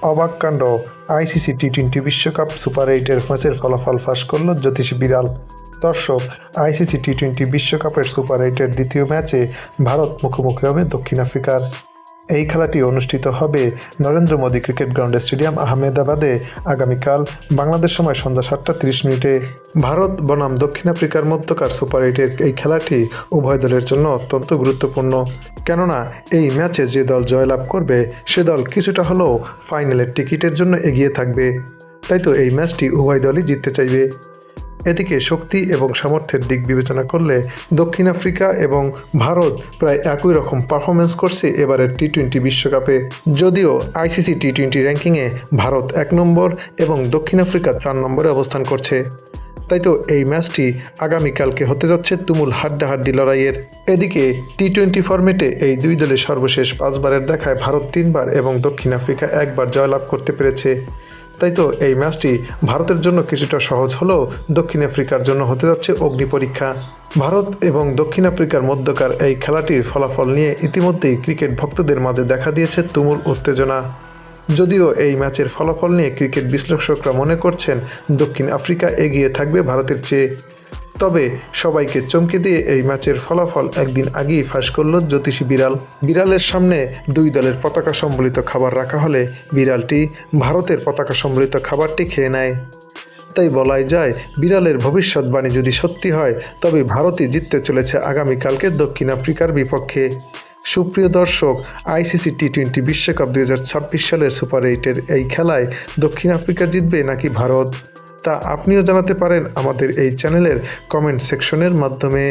অবাক কাণ্ড, আইসিসি টি-20 বিশ্বকাপ সুপার 8-এর ম্যাচের ফলাফল ফাঁস করল জ্যোতিষ বিড়াল। দর্শক, আইসিসি টি-20 বিশ্বকাপের সুপার 8-এর দ্বিতীয় ম্যাচে ভারত মুখোমুখি হবে দক্ষিণ আফ্রিকার। এই খেলাটি অনুষ্ঠিত হবে Narendra Modi cricket ground stadium, আহমেদাবাদে আগামীকাল বাংলাদেশ সময় সন্ধ্যা 7:30। ভারত বনাম দক্ষিণ আফ্রিকার মধ্যকার সুপার 8-এর এই খেলাটি উভয় দলের জন্য অত্যন্ত গুরুত্বপূর্ণ, কেননা এই ম্যাচে যে দল জয়লাভ করবে সে দল কিছুটা হলেও ফাইনালের টিকিটের জন্য এগিয়ে থাকবে। তাই তো এই ম্যাচটি উভয় দলই জিততে চাইবে। এদিকে শক্তি এবং সামর্থ্যের দিক বিবেচনা করলে দক্ষিণ আফ্রিকা এবং ভারত প্রায় একই রকম পারফরমেন্স করছে এবারের টি-20 বিশ্বকাপে। যদিও আইসিসি টি-20 র্যাঙ্কিংয়ে ভারত 1 নম্বর এবং দক্ষিণ আফ্রিকা 4 নম্বরে অবস্থান করছে। তাই তো এই ম্যাচটি আগামীকালকে হতে যাচ্ছে তুমুল হাড্ডাহাড্ডি লড়াইয়ের। এদিকে টি-20 ফরম্যাটে এই দুই দলের সর্বশেষ 5 বারের দেখায় ভারত 3 বার এবং দক্ষিণ আফ্রিকা 1 বার জয়লাভ করতে পেরেছে। তাই তো এই ম্যাচটি ভারতের জন্য কিছুটা সহজ হলেও দক্ষিণ আফ্রিকার জন্য হতে যাচ্ছে অগ্নি পরীক্ষা। ভারত এবং দক্ষিণ আফ্রিকার মধ্যকার এই খেলাটির ফলাফল নিয়ে ইতিমধ্যেই ক্রিকেট ভক্তদের মাঝে দেখা দিয়েছে তুমুল উত্তেজনা। যদিও এই ম্যাচের ফলাফল নিয়ে ক্রিকেট বিশ্লেষকরা মনে করছেন দক্ষিণ আফ্রিকা এগিয়ে থাকবে ভারতের চেয়ে। তবে সবাইকে চমকে দিয়ে এই ম্যাচের ফলাফল একদিন আগেই ফাঁস করল জ্যোতিষী বিড়াল। বিড়ালের সামনে দুই দলের পতাকা সম্বলিত খাবার রাখা হলে বিড়ালটি ভারতের পতাকা সম্বলিত খাবারটি খেয়ে নেয়। তাই বলাই যায়, বিড়ালের ভবিষ্যৎবাণী যদি সত্যি হয় তবে ভারতই জিততে চলেছে আগামীকালকে দক্ষিণ আফ্রিকার বিপক্ষে। সুপ্রিয় দর্শক, আইসিসি টি-20 বিশ্বকাপ 2026 সালের সুপার 8-এর এই খেলায় দক্ষিণ আফ্রিকা জিতবে নাকি ভারত, তা আপনিও জানাতে পারেন আমাদের এই চ্যানেলের কমেন্ট সেকশনের মাধ্যমে।